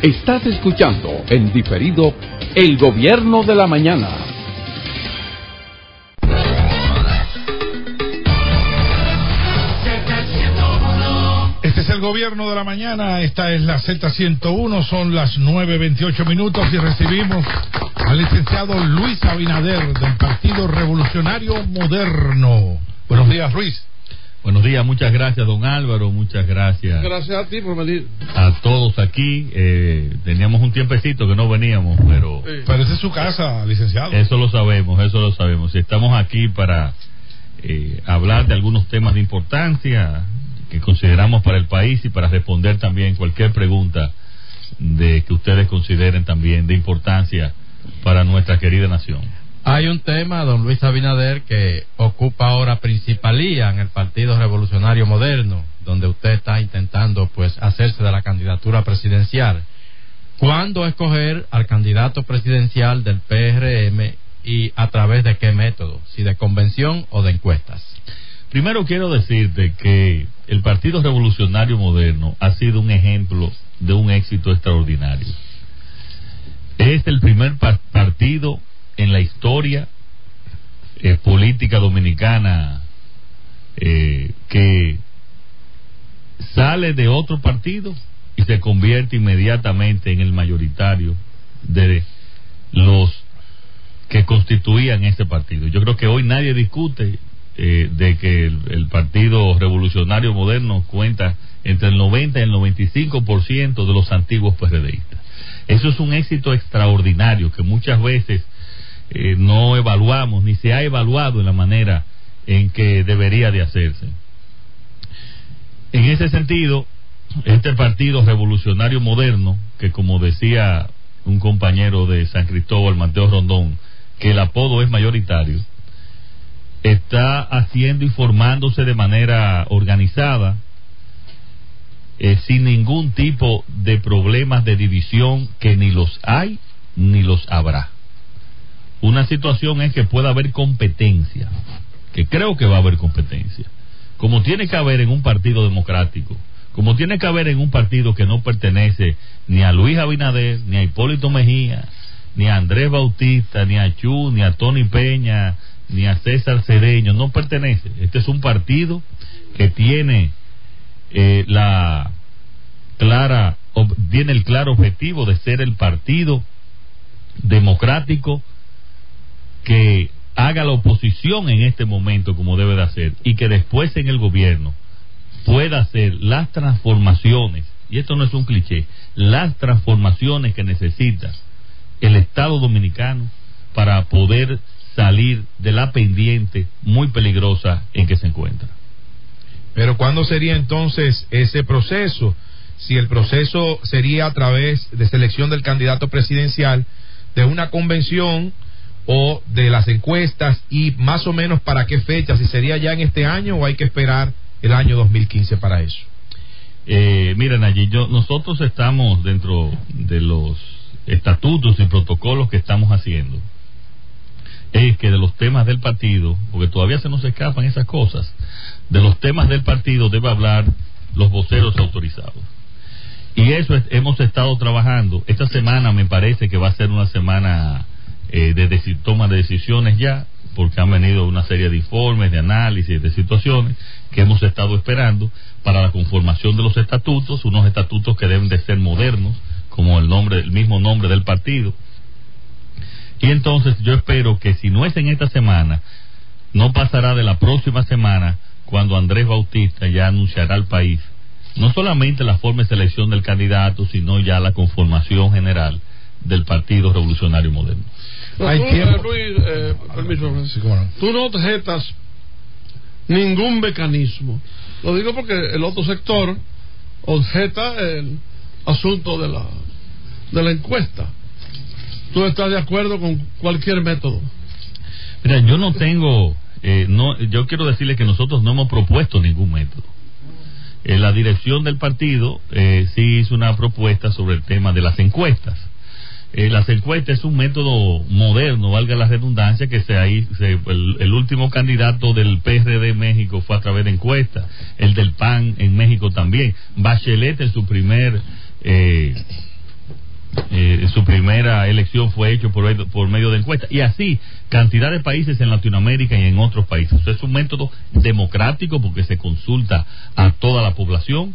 Estás escuchando en diferido El Gobierno de la Mañana. Este es el Gobierno de la Mañana, esta es la Z101, son las 9:28 minutos y recibimos al licenciado Luis Abinader del Partido Revolucionario Moderno. Buenos días, Luis. Buenos días, muchas gracias, don Álvaro, muchas gracias. Gracias a ti por venir. A todos aquí, teníamos un tiempecito que no veníamos, pero... Sí. Pero esa es su casa, licenciado. Eso lo sabemos. Estamos aquí para hablar de algunos temas de importancia que consideramos para el país y para responder también cualquier pregunta que ustedes consideren también de importancia para nuestra querida nación. Hay un tema, don Luis Abinader, que ocupa ahora principalía en el Partido Revolucionario Moderno, donde usted está intentando pues hacerse de la candidatura presidencial. ¿Cuándo escoger al candidato presidencial del PRM y a través de qué método? ¿Si de convención o de encuestas? Primero quiero decirte que el Partido Revolucionario Moderno ha sido un ejemplo de un éxito extraordinario. Es el primer partido en la historia política dominicana que sale de otro partido y se convierte inmediatamente en el mayoritario de los que constituían ese partido. Yo creo que hoy nadie discute de que el Partido Revolucionario Moderno cuenta entre el 90 y el 95% de los antiguos PRDistas. Eso es un éxito extraordinario que muchas veces no evaluamos, ni se ha evaluado en la manera en que debería de hacerse. En ese sentido, este Partido Revolucionario Moderno, que como decía un compañero de San Cristóbal, Mateo Rondón, que el apodo es mayoritario, está haciendo y formándose de manera organizada, sin ningún tipo de problemas de división, que ni los hay ni los habrá. Una situación es que pueda haber competencia, que creo que va a haber competencia, como tiene que haber en un partido democrático, como tiene que haber en un partido que no pertenece ni a Luis Abinader, ni a Hipólito Mejía, ni a Andrés Bautista, ni a Chu, ni a Tony Peña, ni a César Cedeño, no pertenece. Este es un partido que tiene el claro objetivo de ser el partido democrático que haga la oposición en este momento como debe de hacer, y que después en el gobierno pueda hacer las transformaciones, y esto no es un cliché, las transformaciones que necesita el Estado dominicano para poder salir de la pendiente muy peligrosa en que se encuentra. Pero ¿cuándo sería entonces ese proceso? Si el proceso sería a través de selección del candidato presidencial, de una convención o de las encuestas, y más o menos para qué fecha, si sería ya en este año o hay que esperar el año 2015 para eso. Miren, allí nosotros estamos dentro de los estatutos y protocolos que estamos haciendo, es que de los temas del partido, porque todavía se nos escapan esas cosas, de los temas del partido debe hablar los voceros autorizados. Y eso hemos estado trabajando. Esta semana me parece que va a ser una semana de toma de decisiones ya, porque han venido una serie de informes, de análisis, de situaciones que hemos estado esperando para la conformación de los estatutos, unos estatutos que deben de ser modernos, como el mismo nombre del partido. Y entonces yo espero que si no es en esta semana, no pasará de la próxima semana, cuando Andrés Bautista ya anunciará al país no solamente la forma de selección del candidato, sino ya la conformación general del Partido Revolucionario Moderno. Luis, permiso, sí, bueno. Tú no objetas ningún mecanismo. Lo digo porque el otro sector objeta el asunto de la encuesta. ¿Tú estás de acuerdo con cualquier método? Mira, yo no tengo, yo quiero decirle que nosotros no hemos propuesto ningún método. La dirección del partido sí hizo una propuesta sobre el tema de las encuestas. Las encuestas es un método moderno, valga la redundancia, que el último candidato del PRD en México fue a través de encuestas, el del PAN en México también, Bachelet en su primer su primera elección fue hecho por medio de encuesta, y así cantidad de países en Latinoamérica y en otros países. Esto es un método democrático porque se consulta a toda la población,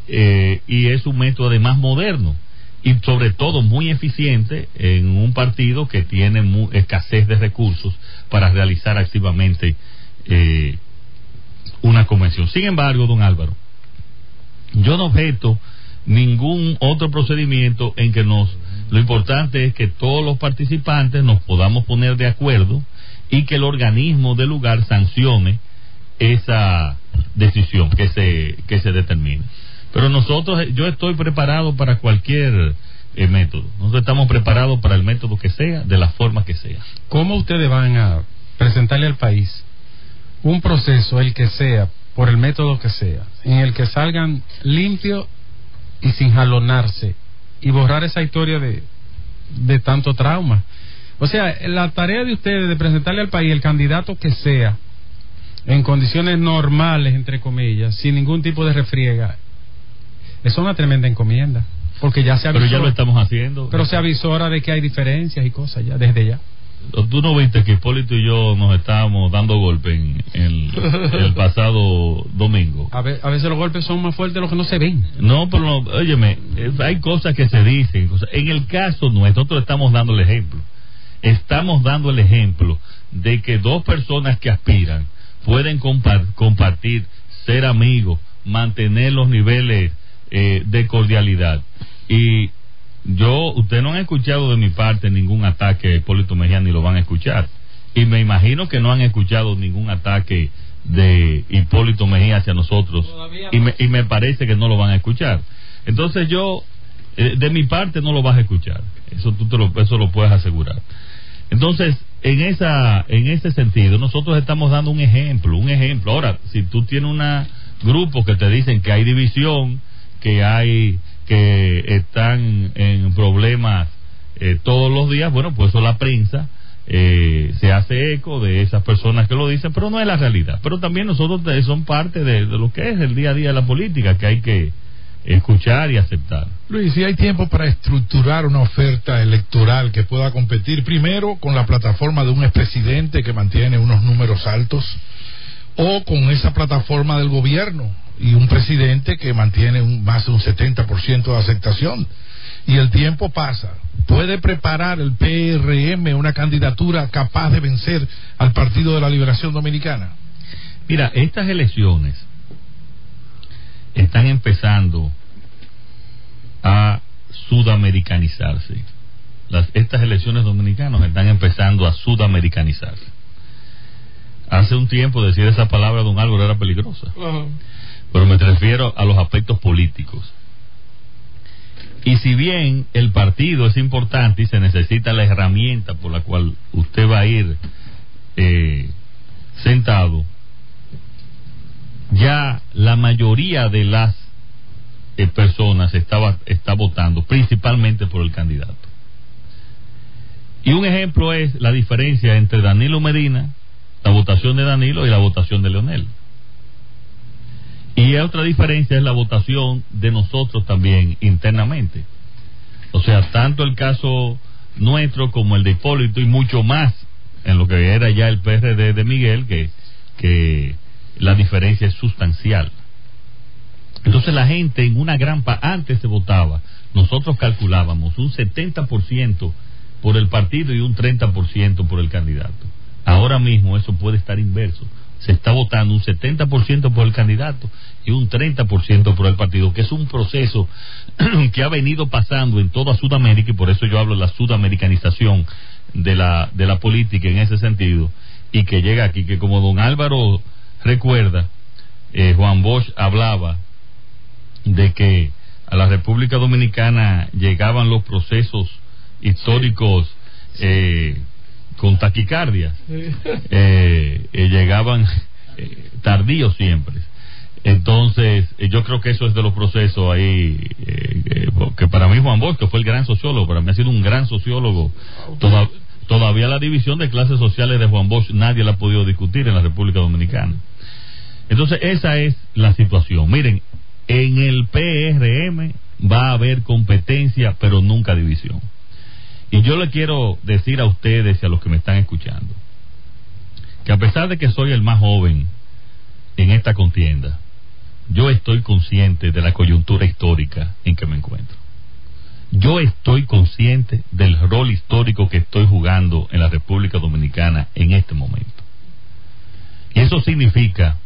y es un método además moderno y sobre todo muy eficiente en un partido que tiene escasez de recursos para realizar activamente una convención. Sin embargo, don Álvaro, yo no objeto ningún otro procedimiento en que lo importante es que todos los participantes nos podamos poner de acuerdo y que el organismo del lugar sancione esa decisión que se determine. Pero yo estoy preparado para cualquier método. Nosotros estamos preparados para el método que sea, de la forma que sea. ¿Cómo ustedes van a presentarle al país un proceso, el que sea, por el método que sea, en el que salgan limpios y sin jalonarse y borrar esa historia de tanto trauma? O sea, la tarea de ustedes de presentarle al país el candidato que sea en condiciones normales, entre comillas, sin ningún tipo de refriega, es una tremenda encomienda, porque ya se avisó. Pero ya lo estamos haciendo. Pero se avisora de que hay diferencias y cosas ya, desde ya. Tú no viste que Hipólito y yo nos estábamos dando golpes en el pasado domingo. A veces los golpes son más fuertes de los que no se ven. No, pero óyeme, hay cosas que se dicen. En el caso nuestro, nosotros estamos dando el ejemplo. Estamos dando el ejemplo de que dos personas que aspiran pueden compartir, ser amigos, mantener los niveles de cordialidad. Y ustedes no han escuchado de mi parte ningún ataque a Hipólito Mejía, ni lo van a escuchar. Y me imagino que no han escuchado ningún ataque de Hipólito Mejía hacia nosotros. Y me parece que no lo van a escuchar. Entonces de mi parte no lo vas a escuchar. Eso eso lo puedes asegurar. Entonces, en ese sentido, nosotros estamos dando un ejemplo. Ahora, si tú tienes un grupo que te dicen que hay división, que están en problemas todos los días, bueno, pues eso la prensa se hace eco de esas personas que lo dicen, pero no es la realidad. Pero también nosotros son parte de lo que es el día a día de la política, que hay que escuchar y aceptar. Luis, si hay tiempo para estructurar una oferta electoral que pueda competir primero con la plataforma de un expresidente que mantiene unos números altos, o con esa plataforma del gobierno y un presidente que mantiene más de un 70% de aceptación, y el tiempo pasa. ¿Puede preparar el PRM una candidatura capaz de vencer al Partido de la Liberación Dominicana? Mira, estas elecciones están empezando a sudamericanizarse. Estas elecciones dominicanas están empezando a sudamericanizarse. Hace un tiempo decir esa palabra, don Álvaro, era peligrosa. Pero me refiero a los aspectos políticos. Y si bien el partido es importante y se necesita la herramienta por la cual usted va a ir sentado, ya la mayoría de las personas está votando principalmente por el candidato. Y un ejemplo es la diferencia entre Danilo Medina, la votación de Danilo, y la votación de Leonel. Y otra diferencia es la votación de nosotros también internamente. O sea, tanto el caso nuestro como el de Hipólito, y mucho más en lo que era ya el PRD de Miguel, que la diferencia es sustancial. Entonces la gente en una antes se votaba, nosotros calculábamos un 70% por el partido y un 30% por el candidato. Ahora mismo eso puede estar inverso. Se está votando un 70% por el candidato y un 30% por el partido, que es un proceso que ha venido pasando en toda Sudamérica, y por eso yo hablo de la sudamericanización de la política en ese sentido, y que llega aquí, que como don Álvaro recuerda, Juan Bosch hablaba de que a la República Dominicana llegaban los procesos históricos con taquicardia, llegaban tardíos siempre. Entonces yo creo que eso es de los procesos ahí, que para mí Juan Bosch, que fue el gran sociólogo, para mí ha sido un gran sociólogo. Todavía la división de clases sociales de Juan Bosch nadie la ha podido discutir en la República Dominicana. Entonces esa es la situación. Miren, en el PRM va a haber competencia, pero nunca división. Y yo le quiero decir a ustedes y a los que me están escuchando, que a pesar de que soy el más joven en esta contienda, yo estoy consciente de la coyuntura histórica en que me encuentro. Yo estoy consciente del rol histórico que estoy jugando en la República Dominicana en este momento. Y eso significa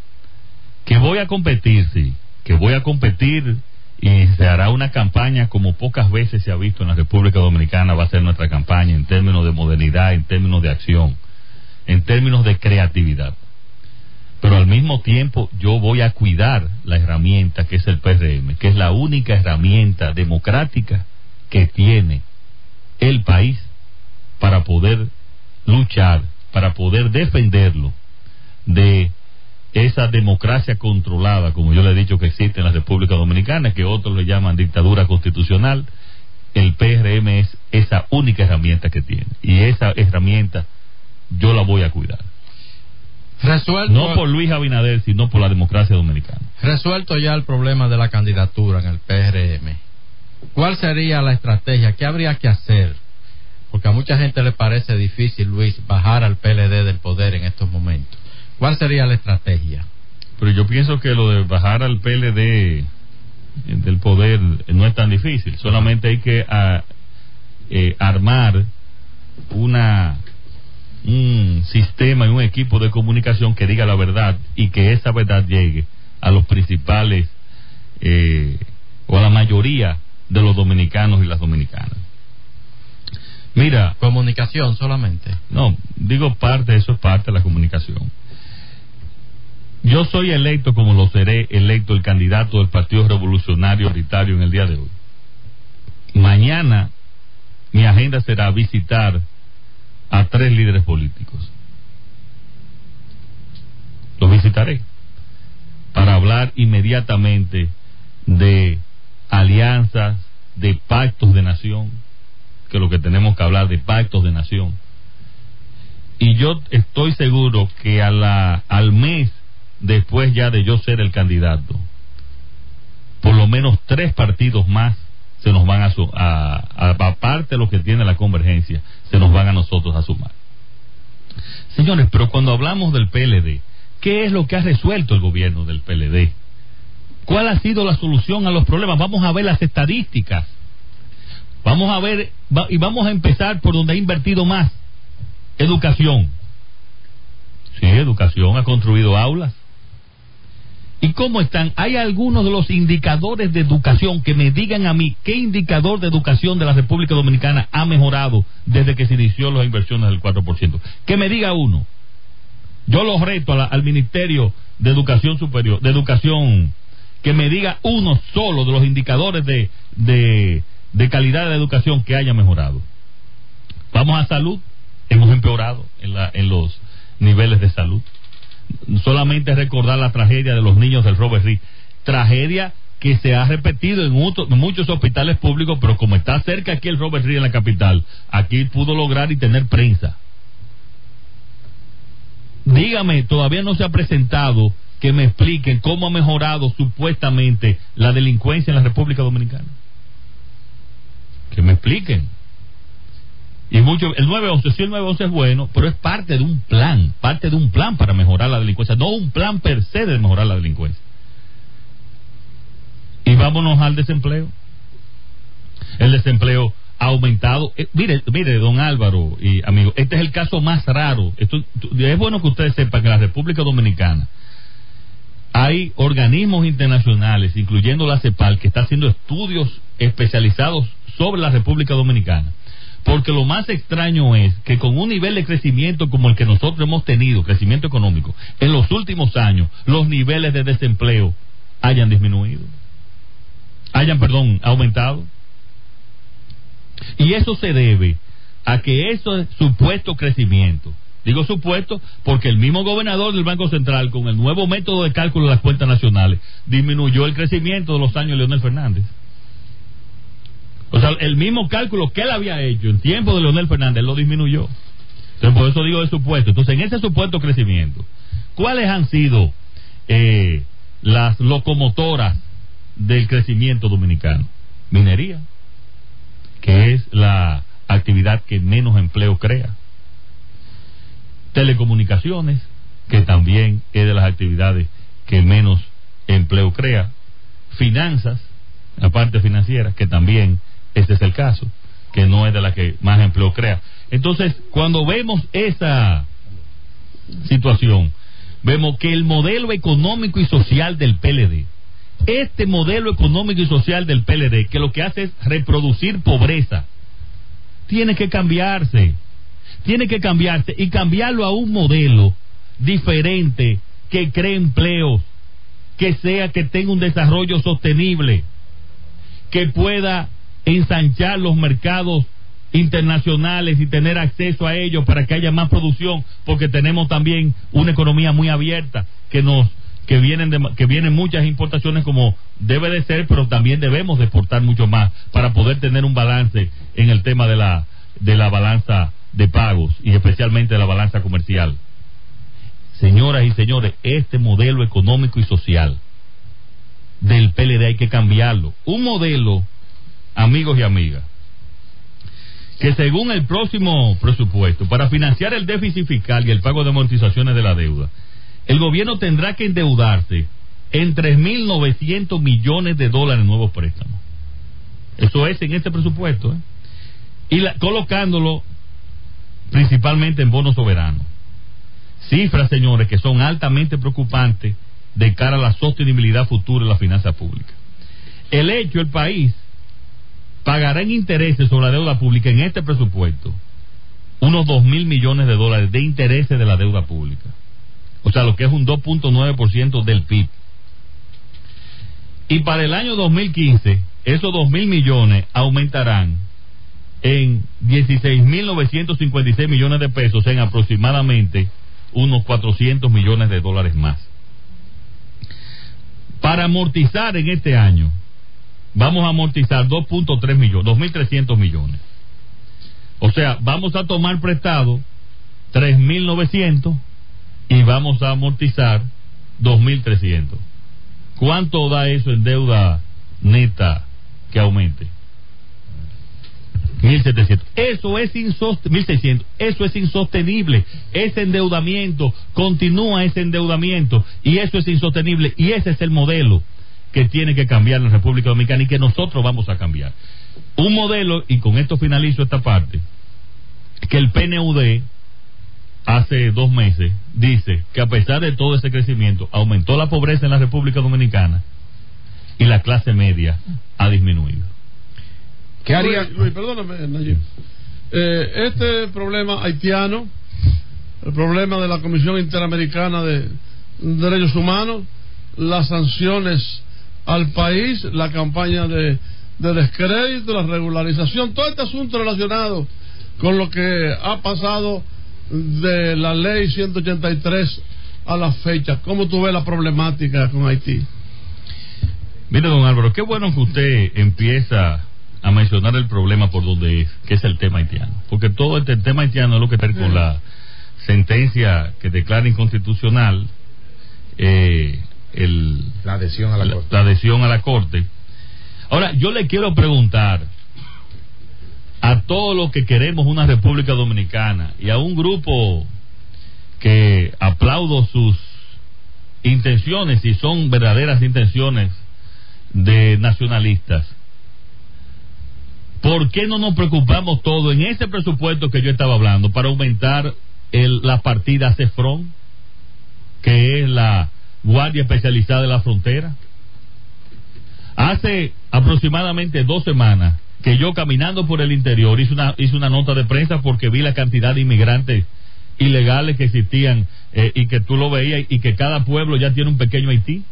que voy a competir, sí, que voy a competir, y se hará una campaña como pocas veces se ha visto en la República Dominicana. Va a ser nuestra campaña en términos de modernidad, en términos de acción, en términos de creatividad. Pero al mismo tiempo yo voy a cuidar la herramienta que es el PRM, que es la única herramienta democrática que tiene el país para poder luchar, para poder defenderlo de esa democracia controlada, como yo le he dicho que existe en la República Dominicana, que otros le llaman dictadura constitucional. El PRM es esa única herramienta que tiene, y esa herramienta yo la voy a cuidar. Resuelto, no por Luis Abinader, sino por la democracia dominicana. Resuelto ya el problema de la candidatura en el PRM, ¿cuál sería la estrategia? ¿Qué habría que hacer? Porque a mucha gente le parece difícil, Luis, bajar al PLD del poder en estos momentos. ¿Cuál sería la estrategia? Pero yo pienso que lo de bajar al PLD del poder no es tan difícil. Solamente hay que armar un sistema y un equipo de comunicación que diga la verdad, y que esa verdad llegue a los principales o a la mayoría de los dominicanos y las dominicanas. Mira, comunicación solamente. No, digo parte, eso es parte de la comunicación. Yo soy electo, como lo seré electo, el candidato del Partido Revolucionario Unitario en el día de hoy. Mañana mi agenda será visitar a 3 líderes políticos. Los visitaré para hablar inmediatamente de alianzas, de pactos de nación, que es lo que tenemos que hablar, de pactos de nación. Y yo estoy seguro que al mes después ya de yo ser el candidato, por lo menos 3 partidos más se nos van aparte de lo que tiene la convergencia, se nos van a nosotros a sumar. Señores, pero cuando hablamos del PLD, ¿qué es lo que ha resuelto el gobierno del PLD? ¿Cuál ha sido la solución a los problemas? Vamos a ver las estadísticas. Vamos a ver, y vamos a empezar por donde ha invertido más. Educación. Sí, educación, ha construido aulas. ¿Y cómo están? Hay algunos de los indicadores de educación que me digan a mí qué indicador de educación de la República Dominicana ha mejorado desde que se inició las inversiones del 4%. Que me diga uno. Yo los reto al Ministerio de Educación Superior, de Educación, que me diga uno solo de los indicadores de calidad de educación que haya mejorado. Vamos a salud, hemos empeorado en los niveles de salud. Solamente recordar la tragedia de los niños del Robert Reed, tragedia que se ha repetido en muchos hospitales públicos, pero como está cerca aquí el Robert Reed en la capital, aquí pudo lograr y tener prensa. Dígame, todavía no se ha presentado que me expliquen cómo ha mejorado supuestamente la delincuencia en la República Dominicana. Que me expliquen. Y mucho, el 911, sí, el 911 es bueno, pero es parte de un plan para mejorar la delincuencia, no un plan per se de mejorar la delincuencia. Y vámonos al desempleo. El desempleo ha aumentado. Mire, don Álvaro y amigo, este es el caso más raro. Es bueno que ustedes sepan que en la República Dominicana hay organismos internacionales, incluyendo la CEPAL, que está haciendo estudios especializados sobre la República Dominicana. Porque lo más extraño es que con un nivel de crecimiento como el que nosotros hemos tenido, crecimiento económico, en los últimos años, los niveles de desempleo hayan aumentado. Y eso se debe a que ese supuesto crecimiento, digo supuesto porque el mismo gobernador del Banco Central, con el nuevo método de cálculo de las cuentas nacionales, disminuyó el crecimiento de los años de Leonel Fernández. O sea, el mismo cálculo que él había hecho en tiempo de Leonel Fernández lo disminuyó. Entonces, por eso digo de supuesto. Entonces, en ese supuesto crecimiento, ¿cuáles han sido las locomotoras del crecimiento dominicano? Minería, que es la actividad que menos empleo crea. Telecomunicaciones, que también es de las actividades que menos empleo crea. Finanzas, la parte financiera, que también este es el caso, que no es de la que más empleo crea. Entonces, cuando vemos esa situación, vemos que el modelo económico y social del PLD, este modelo económico y social del PLD, que lo que hace es reproducir pobreza, tiene que cambiarse y cambiarlo a un modelo diferente que cree empleos, que tenga un desarrollo sostenible, que pueda ensanchar los mercados internacionales y tener acceso a ellos para que haya más producción, porque tenemos también una economía muy abierta que vienen muchas importaciones como debe de ser, pero también debemos de exportar mucho más para poder tener un balance en el tema de la balanza de pagos y especialmente de la balanza comercial. Señoras y señores, este modelo económico y social del PLD hay que cambiarlo. Un modelo, amigos y amigas, que según el próximo presupuesto, para financiar el déficit fiscal y el pago de amortizaciones de la deuda, el gobierno tendrá que endeudarse en 3.900 millones de dólares en nuevos préstamos. Eso es en este presupuesto, y colocándolo principalmente en bonos soberanos. Cifras, señores, que son altamente preocupantes de cara a la sostenibilidad futura de la finanza pública. El país pagará en intereses sobre la deuda pública en este presupuesto unos 2.000 millones de dólares de intereses de la deuda pública. O sea, lo que es un 2.9% del PIB. Y para el año 2015, esos 2.000 millones aumentarán en 16.956 millones de pesos, en aproximadamente unos 400 millones de dólares más. Para amortizar en este año, vamos a amortizar 2.3 millones, 2.300 millones. O sea, vamos a tomar prestado 3.900 y vamos a amortizar 2.300. ¿Cuánto da eso en deuda neta que aumente? 1.700. Eso es 1.600. Eso es insostenible. Ese endeudamiento, continúa ese endeudamiento, y eso es insostenible, y ese es el modelo que tiene que cambiar en la República Dominicana y que nosotros vamos a cambiar. Un modelo, y con esto finalizo esta parte, que el PNUD hace 2 meses dice que a pesar de todo ese crecimiento aumentó la pobreza en la República Dominicana y la clase media ha disminuido. ¿Qué haría? Luis, perdóname, Nayib. Este problema haitiano, el problema de la Comisión Interamericana de Derechos Humanos, las sanciones al país, la campaña de descrédito, la regularización, todo este asunto relacionado con lo que ha pasado de la ley 183 a la fecha. ¿Cómo tú ves la problemática con Haití? Mire, don Álvaro, qué bueno que usted empieza a mencionar el problema por donde es, que es el tema haitiano, porque todo este tema haitiano es lo que tiene con la sentencia que declara inconstitucional la adhesión a la Corte. La adhesión a la Corte. Ahora, yo le quiero preguntar a todos los que queremos una República Dominicana y a un grupo que aplaudo sus intenciones, si son verdaderas intenciones de nacionalistas, ¿por qué no nos preocupamos todos en ese presupuesto que yo estaba hablando para aumentar la partida CEFRON, que es la Guardia Especializada de la Frontera? Hace aproximadamente 2 semanas que yo, caminando por el interior, hice una nota de prensa porque vi la cantidad de inmigrantes ilegales que existían, y que tú lo veías, y que cada pueblo ya tiene un pequeño Haití.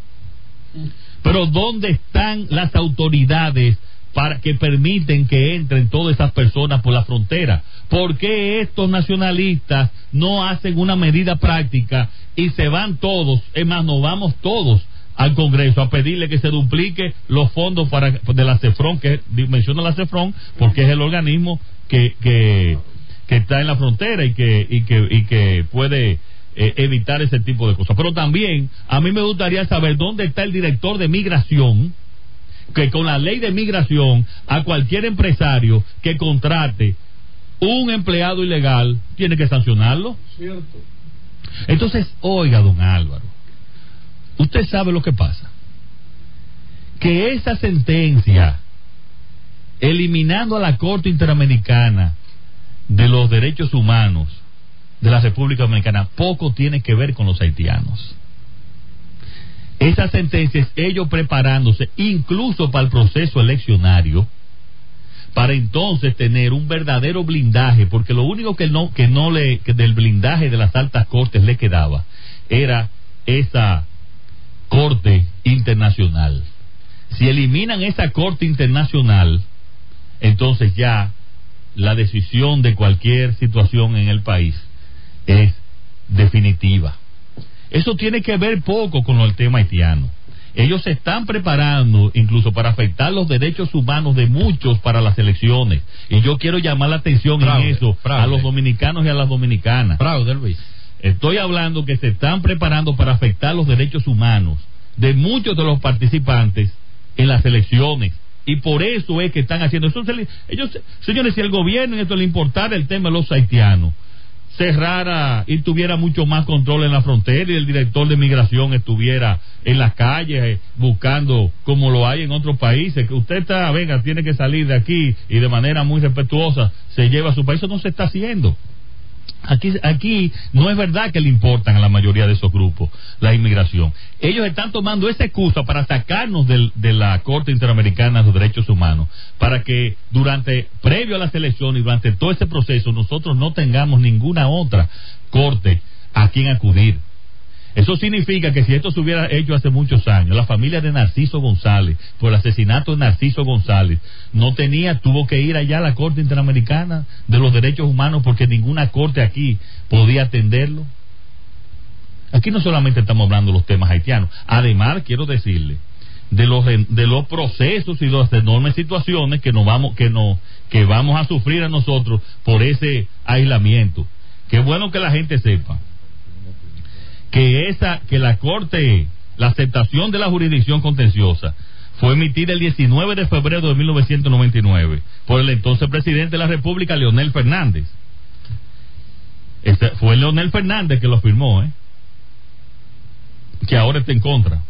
Pero ¿dónde están las autoridades para que permiten que entren todas esas personas por la frontera? ¿Por qué estos nacionalistas no hacen una medida práctica y se van todos? Es más, nos vamos todos al Congreso a pedirle que se duplique los fondos de la CEFRON, que menciona la CEFRON porque es el organismo que está en la frontera y que puede evitar ese tipo de cosas. Pero también a mí me gustaría saber dónde está el director de migración, que con la ley de migración a cualquier empresario que contrate un empleado ilegal, tiene que sancionarlo. Cierto. Entonces, oiga, don Álvaro, usted sabe lo que pasa, que esa sentencia eliminando a la Corte Interamericana de los Derechos Humanos de la República Dominicana poco tiene que ver con los haitianos. Esas sentencias, ellos preparándose incluso para el proceso eleccionario, para entonces tener un verdadero blindaje, porque lo único que del blindaje de las altas cortes le quedaba era esa Corte Internacional. Si eliminan esa Corte Internacional, entonces ya la decisión de cualquier situación en el país es definitiva. Eso tiene que ver poco con el tema haitiano. Ellos se están preparando incluso para afectar los derechos humanos de muchos para las elecciones. Y yo quiero llamar la atención en eso a los dominicanos y a las dominicanas. Luis. Estoy hablando que se están preparando para afectar los derechos humanos de muchos de los participantes en las elecciones. Y por eso es que están haciendo eso. Ellos, señores, si el gobierno en esto le importara el tema de los haitianos, cerrara y tuviera mucho más control en la frontera y el director de migración estuviera en las calles buscando como lo hay en otros países, que usted tiene que salir de aquí y de manera muy respetuosa se lleva a su país. Eso no se está haciendo. Aquí no es verdad que le importan a la mayoría de esos grupos la inmigración. Ellos están tomando esa excusa para sacarnos de la Corte Interamericana de los Derechos Humanos, para que previo a las elecciones y durante todo ese proceso nosotros no tengamos ninguna otra corte a quien acudir. Eso significa que si esto se hubiera hecho hace muchos años, la familia de Narciso González, por el asesinato de Narciso González, tuvo que ir allá a la Corte Interamericana de los Derechos Humanos porque ninguna corte aquí podía atenderlo. Aquí no solamente estamos hablando de los temas haitianos, además quiero decirle de los procesos y de las enormes situaciones que vamos a sufrir a nosotros por ese aislamiento. Qué bueno que la gente sepa que la Corte, la aceptación de la jurisdicción contenciosa fue emitida el 19 de febrero de 1999 por el entonces presidente de la República, Leonel Fernández. Fue Leonel Fernández que lo firmó, que ahora está en contra.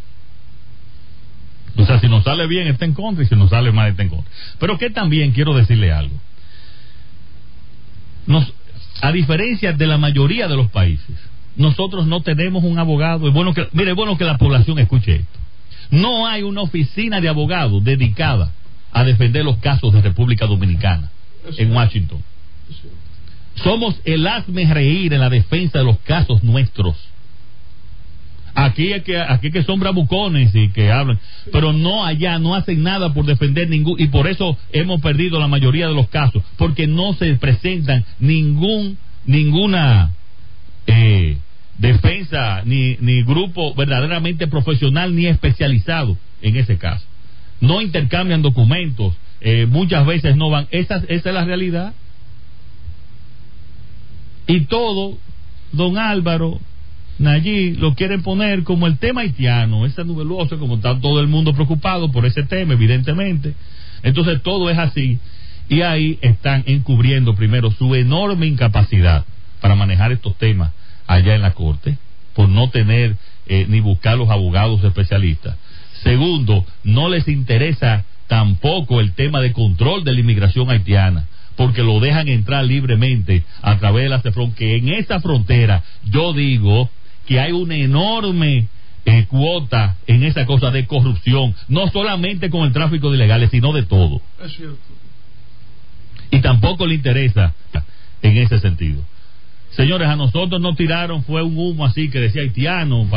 O sea, si nos sale bien está en contra y si nos sale mal está en contra. Pero que también quiero decirle algo. A diferencia de la mayoría de los países, nosotros no tenemos un abogado. Es bueno que la población escuche esto. No hay una oficina de abogados dedicada a defender los casos de República Dominicana en Washington. Somos el hazme reír en la defensa de los casos nuestros. Aquí que son bravucones y que hablan, pero no allá, no hacen nada por defender y por eso hemos perdido la mayoría de los casos, porque no se presentan ninguna defensa ni grupo verdaderamente profesional ni especializado en ese caso. No intercambian documentos, muchas veces no van. Esa es la realidad. Y todo, don Álvaro, Nayib, lo quieren poner como el tema haitiano, esa nubelosa, como está todo el mundo preocupado por ese tema, evidentemente. Entonces todo es así, y ahí están encubriendo primero su enorme incapacidad para manejar estos temas allá en la Corte, por no tener ni buscar los abogados especialistas. Segundo, no les interesa tampoco el tema de control de la inmigración haitiana, porque lo dejan entrar libremente a través de la CEFRON, que en esa frontera yo digo que hay una enorme cuota en esa cosa de corrupción, no solamente con el tráfico de ilegales, sino de todo. Es cierto. Y tampoco le interesa en ese sentido. Señores, a nosotros nos tiraron, fue un humo así que decía haitiano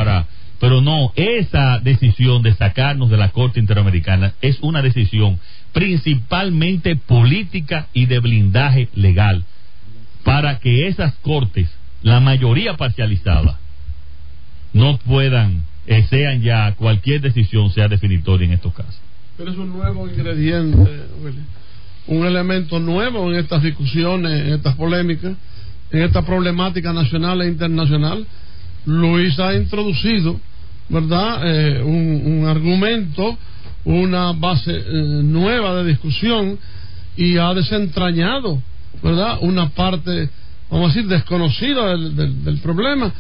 pero no, esa decisión de sacarnos de la Corte Interamericana es una decisión principalmente política y de blindaje legal, para que esas cortes, la mayoría parcializada, no puedan, sean ya, cualquier decisión sea definitoria en estos casos. Pero es un nuevo ingrediente, un elemento nuevo en estas discusiones, en estas polémicas, en esta problemática nacional e internacional. Luis ha introducido, ¿verdad?, un argumento, una base nueva de discusión, y ha desentrañado ¿verdad?, una parte, vamos a decir, desconocida del problema,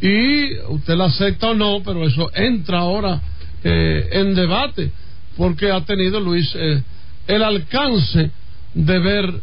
y usted la acepta o no, pero eso entra ahora en debate, porque ha tenido, Luis, el alcance de ver